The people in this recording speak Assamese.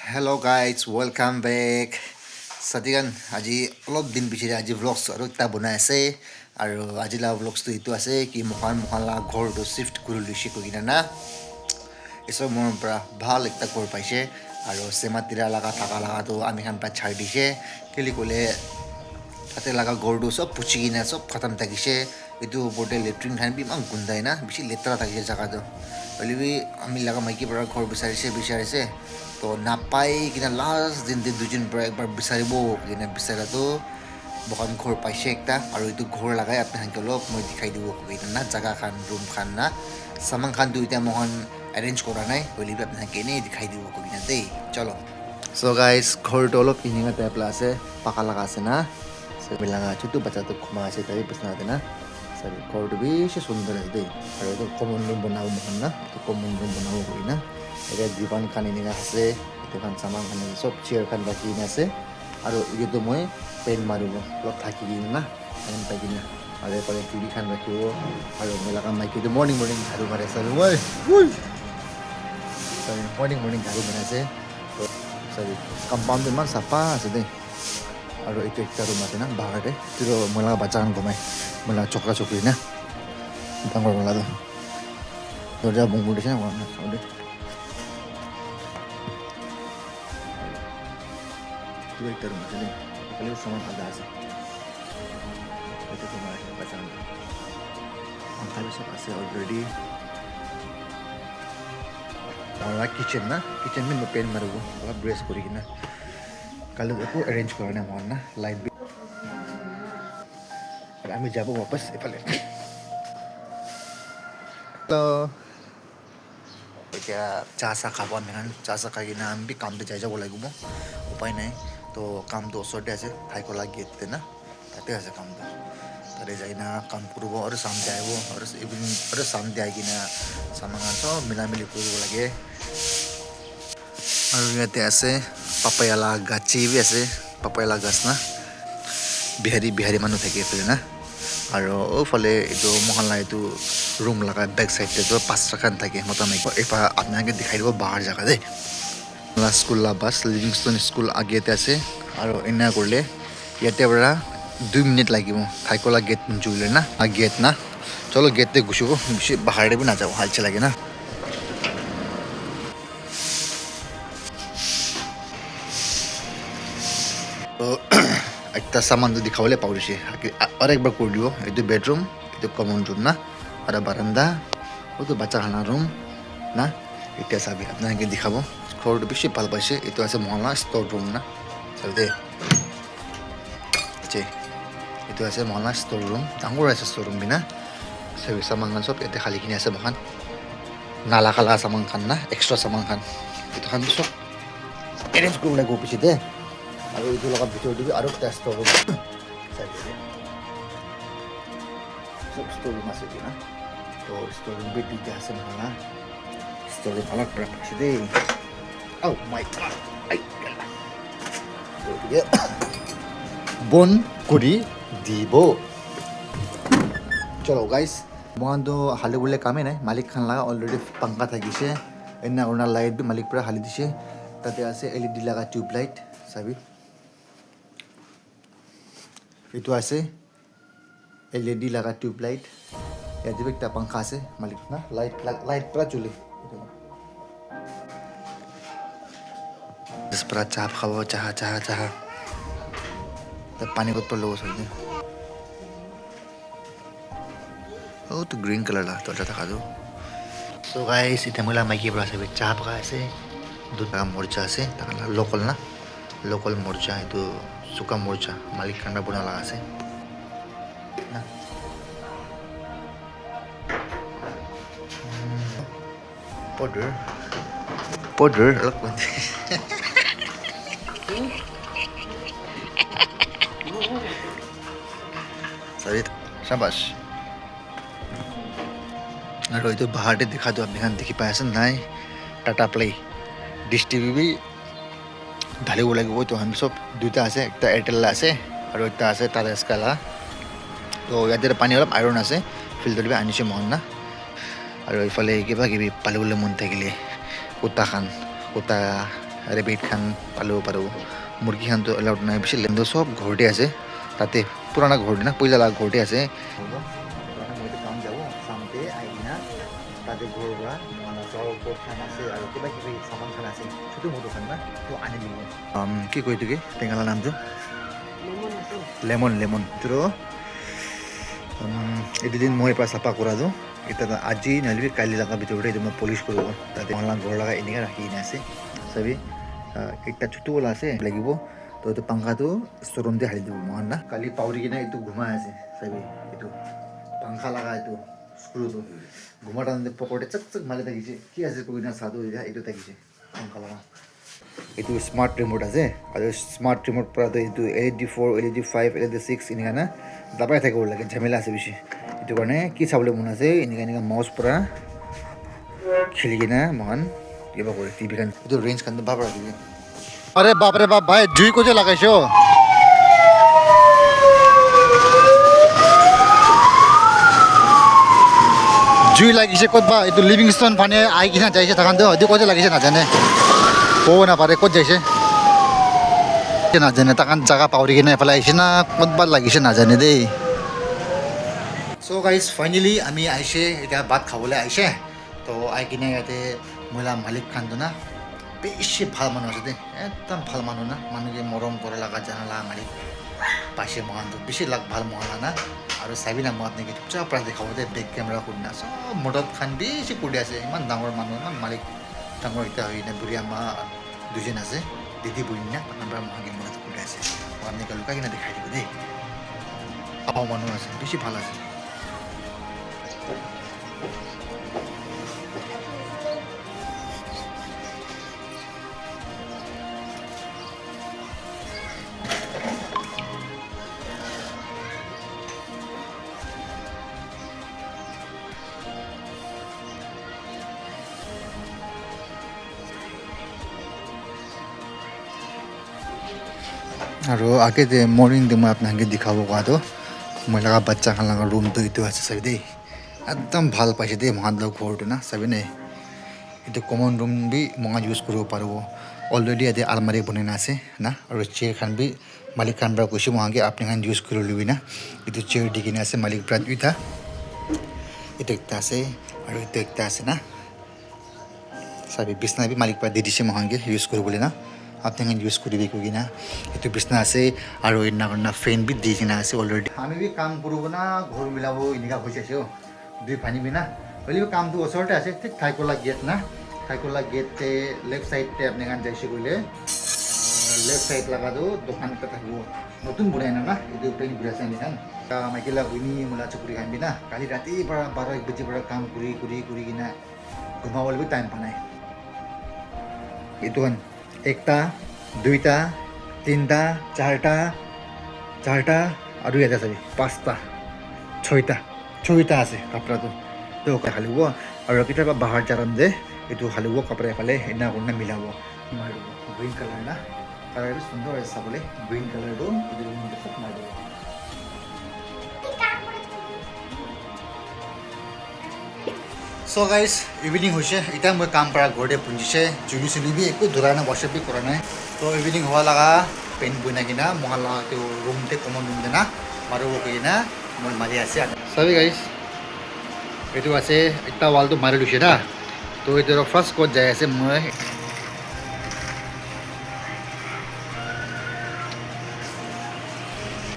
Hello guys, welcome back. Satikan আজি অলপ দিন পিছৰে আজি vlogs আৰু এটা বনাই আছে আৰু আজি লা vlogs তো ইটো আছে কি মহালা ঘৰটো শিফট কৰি লৈছে কইনা না এসব মোৰ পৰা ভাল একটা ঘৰ পাইছে আৰু সেমাতিৰা লাগা থাকা লাগাটো আমি খান পা ছাড় দিছে কেলি কলে তাতে লাগা ঘৰটো সব পুচি কিনা সব খতম থাকিছে এইটো ওপৰতে লেট্ৰিন খান বি ইমান গুন্দাই না বেছি লেতেৰা থাকিছে জাগাটো হলিবি আমি লাগা মাইকী পৰা ঘৰ বিচাৰিছে তো নাপাই কিনা লাষ্ট দিন দুদিন পৰা একবাৰ বিচাৰিব কিনা বিচাৰাটো বখান ঘৰ পাইছে একটা আৰু এইটো ঘৰ লাগাই আপোনাক অলপ মই দেখাই দিব কিনা না জাগা খান ৰুম খান না সামান খান দুইটা মহান এৰেঞ্জ কৰা নাই হলিবি আপোনাক এনেই দেখাই দিব কিনা দেই চলো সো গাইস ঘৰটো অলপ ইনিঙা টাইপ লা আছে পাকা লাগা আছে না সবে লাগা ছোট বাচ্চাটো ঘুমা আছে তাই পছনা আছে না সবে ঘৰটো বেশি সুন্দৰ আছে দেই আৰু এইটো কমন ৰুম বনাব মহান না এইটো কমন ৰুম বনাব কই না এটা দিৱান খান ইনিঙা আছে এইটো খান সামান খান সব চেয়াৰ খান ৰাখি আছে আৰু এইটো মই পেন মাৰিব অলপ থাকি দিম না পেন পাই কিনা আৰু এফালে টিভি খান ৰাখিব আৰু মেলাকা মাইকিটো মৰ্নিং ঝাৰু মাৰে সবে মৰ্নিং ঝাৰু মাৰিছে সবে কম্পাউণ্ড ইমান চাফা আছে দেই আৰু এইটো একটা ৰুম আছে না বাহিৰতে এইটো মেলা বাচ্চা খান ঘুমাই মেলা চকৰা চকৰি না ডাঙৰ মেলাটো দৰ্জা বন্ধ দিছে না itu একটা রুম আছে এখানে সামান আলাদা আছে এটা তোমার আছে বাচ্চা খালি সব আছে অলরেডি আর কিচেন না কিচেন में पेन मारबो অলপ ড্রেস করি কিনা কালে দেখো অ্যারেঞ্জ করা না মন না লাইট আর আমি যাব वापस এফালে তো এতিয়া চাহ চাহ খাব আমি চাহ চাহ খাই কিনা আমি কামতে যাই যাব লাগিব উপায় নাই তো কামটো ওচৰতে আছে ভাইকলা গেটতে না তাতে আছে কামটো তাতে যাই না কাম কৰিব আৰু সামনে আহিব আৰু ইভিনিং আৰু সামনে আহি কিনা সামান চব মিলামিলি কৰিব লাগে আৰু ইয়াতে আছে পাপায়ালা গাছি বি আছে পাপায়ালা গাছ না বিহাৰী মানুহ থাকে এইফালে না আৰু ওফালে এইটো মহল্লা এইটো ৰুম লগা বেক সাইডতে তো পাঁচ খান থাকে মোটামুটি এফা আপোনাকে দেখাই দিব বাহাৰ জাগা দেই স্কুল লা বাছ লিভিংষ্টন স্কুল আগেতে আছে আৰু এনা কৰিলে ইয়াতে পৰা 2 মিনিট লাগিব ভাইকলা গেট জুইলে না গেট না চলো গেটতে গুছিব বেছি বাহাৰে বি না যাব হালচে লাগে না তো একটা সামান যদি খাওয়ালে পাউরিছে আর একবার করে দিব এইটো বেডরুম এইটো কমন রুম না আর বারান্দা ও তো বাচ্চা খানা রুম না এটা চাবি আপনাকে দেখাব ঘৰটো বেছি ভাল পাইছে এইটো আছে মহলা ষ্ট'ৰ ৰুম না চাবি এইটো আছে মহলা ষ্ট'ৰ ৰুম ডাঙৰ আছে ষ্ট'ৰ ৰুম বিনা চাবি সামান খান সব ইয়াতে খালিখিনি আছে মহান নালা কালা সামান খান না এক্সট্ৰা সামান খান এইটো খান সব এৰেঞ্জ কৰিব লাগিব পিছতে আৰু এইটো লগত ভিতৰত দিবি আৰু এটা ষ্ট'ৰ ৰুম সব ষ্ট'ৰ ৰুম আছে না তো ষ্ট'ৰ ৰুম বি দুইটা আছে মহলা ষ্ট'ৰ ৰুম অলপ পৰা পাইছে দেই Oh my god. বন কৰি দিব চলো গাইস মহানটো হালি বলে কামে নাই মালিক খান লাগা অলরেডি পাঙ্খা থাকিছে এনা ওনা লাইট বি মালিক পৰা হালি দিছে তাতে আছে এলইডি লাগা টিউব লাইট চাবি এইটো আছে এলইডি লাগা টিউব লাইট ইয়াতে একটা পাঙ্খা আছে মালিক না লাইট পৰা চলে Desperate চাপ খাব চাহা পানি কত পড়লো বসে ও তো গ্রিন কালার লা তো দেখা দো সো গাইস এটা মোলা মাইকি বড় আছে চা পাকা আছে দুটা মরচা আছে তাহলে লোকাল মরচা itu suka মরচা মালিক কান্ডা বনা লাগা আছে না powder look Sabit, shabash. আৰু এইটো বাহাৰতে দেখা দিও আপুনি দেখি পাই আছেন নাই টাটা প্লে ডিশ টিভি বি ঢালিব লাগিব তো আমি সব দুটা আছে একটা এয়ারটেল আছে আৰু একটা আছে টাটা স্কাই তো ইয়াতে পানী অলপ আইৰণ আছে ফিল্টাৰ বি আনিছে মন না আৰু ইফালে কিবা কিবি পালিবলৈ মন থাকিলে কুটা ৰেবিট খান পালোঁ পাৰোঁ মুৰ্গী খানটো এলাউড নাই বেছি লেন্দো চব ঘৰতে আছে তাতে পুৰণা ঘৰতে না পইলা লগা ঘৰতে আছে মইতো কাম যাব চামতে আহি কিনা তাতে ঘৰৰ পৰা চাউল খান আছে আৰু কিবা কিবি চামান খান আছে সেইটো মোৰ দোকান না তো আনি দিব কি কয় এইটো কি টেঙালা নামটো লেমন লেমন তো এইটো দিন মই পৰা চাফা কৰা যাওঁ এতিয়া আজি নালিবি কালি লগা ভিতৰতে এইটো মই পলিচ কৰিব তাতে মহলা ঘৰ লগা এনেকৈ ৰাখি কিনে আছে চাবি একটা ছোটো ওলা আছে লাগিব তো এইটো পাংখাটো ষ্ট'ৰুম দি হালি দিব মহান না কালি পাউৰি কিনে এইটো ঘুমাই আছে চাবি এইটো পাংখা লগা এইটো স্ক্ৰুটো ঘুমা টানতে পকৰতে চাক চাক মাৰি থাকিছে কি আছে কৈ কিনে চাটো এইটো থাকিছে পাংখা লগা এইটো স্মাৰ্ট ৰিমোট আছে আৰু স্মাৰ্ট ৰিমোট পৰাতো এইটো LED4 LED5 LED6 এনেকুৱা না দাবাই থাকিব লাগে ঝামেলা আছে বেছি এইটো কাৰণে কি চাবলৈ মন আছে এনেকুৱা মাউচ পৰা খেলি কিনে মহান কিবা কৰে টিভি খান এইটো ৰেঞ্জ খান বাপ ৰাখিবি আৰে বাপ ভাই জুই ক'তে লগাইছ জুই লাগিছে ক'ত বা এইটো লিভিংষ্টন ফানে আহি কিনে যাইছে থাকান হয়তো ক'তে লাগিছে নাজানে ক'ব নাপাৰে ক'ত যাইছে নাজানে তাকান জাগা পাহৰি কিনে এফালে আহিছে না ক'তবা লাগিছে নাজানে দেই চ' গাইজ ফাইনেলি আমি আহিছে এতিয়া ভাত খাবলৈ আহিছে তো আহি কিনে ইয়াতে মহিলা মালিক খানটো না বেছি ভাল মানুহ আছে দেই একদম ভাল মানুহ না মানুহকে মৰম কৰা লগা জানালা মালিক পাইছে মহানটো বেছি ভাল মহানা না আৰু চাবি না মহাত নেকি চুপচাপ পৰা দেখাব দে বেক কেমেৰা কৰি না চব মদত খান বেছি কৰি আছে ইমান ডাঙৰ মানুহ ইমান মালিক ডাঙৰ এতিয়া হৈ কিনে বুঢ়ী আমা দুজন আছে দিদি বুঢ়ী না আমাৰ মহাকে মদত কৰি আছে মহাত লুকাই কিনে দেখাই দিব দেই মানুহ আছে বেছি ভাল আছে আৰু আগে যে মৰ্নিং দে মই আপোনালোকে দেখাব কোৱাটো মই লগা বাচ্চা খান লগা ৰুমটো এইটো আছে চাবি দেই একদম ভাল পাইছে দেই মহান লগ ঘৰটো না চাবি নে এইটো কমন ৰুম বি মহা ইউজ কৰিব পাৰিব অলৰেডি ইয়াতে আলমাৰি বনাই আছে না আৰু চেয়াৰ খান বি মালিক খান পৰা কৈছে মহাকে আপুনি খান ইউজ কৰি ল'বি না এইটো চেয়াৰ দি কিনে আছে মালিক পৰা দুইটা এইটো একটা আছে আৰু এইটো একটা আছে না চাবি বিছনা বি মালিক পৰা দি দিছে মহাকে ইউজ কৰিবলৈ না আপুনি ইউজ কৰিবি কৈ কিনা এইটো বিছনা আছে আৰু এইদিনা ফেন বি দি কিনা আছে অলৰেডি আমি বি কাম কৰিব না ঘৰ মিলাব এনেকুৱা হৈ যাইছে দুই পানিবি না হ'লেও কামটো ওচৰতে আছে ঠিক ঠাইকলা গেট না ঠাইকলা গেটতে লেফ্ট চাইডতে আপুনি কাম যাইছে কৰিলে লেফ্ট চাইড লগাটো দোকান এটা থাকিব নতুন বনাই না এইটো প্লেন ঘূৰাইছে এনেখান মাইকিলা গুইনি মোলা চুকুৰি খানবি না কালি ৰাতিৰ পৰা 12-1 বাজিৰ পৰা কাম কৰি কিনা ঘুমাবলৈ বি টাইম পোৱা নাই এইটো একটা দুইটা তিনটা চাৰটা আৰু ইয়াতে চাবি 5টা 6টা আছে কাপোৰটো তো খালিব আৰু কেতিয়াবা বাহাৰ জাৰাম যে এইটো খালিব কাপোৰ এফালে সেইদিনা কৰি মিলাব গ্ৰীণ কালাৰ না কালাৰটো সুন্দৰ আছে চাবলৈ গ্ৰীণ কালাৰটো এইটো চব মাৰি দিব চ' গাইজ ইভিনিং হৈছে এতিয়া মই কাম পৰা ঘৰতে পুঞ্জিছে চুলি বি একো ধৰা নাই ৱাশ্ব বি কৰা নাই তো ইভিনিং হোৱা লগা পেইণ্ট বনাই কিনা মহা লগা त्यो ৰুমতে কমন ৰুম দেনা মাৰিব কিনা মই মাৰি আছে চাবি গাইজ এইটো আছে এটা ৱালটো মাৰি লৈছে না তো এইটো ফাৰ্ষ্ট ক'ত যাই আছে মই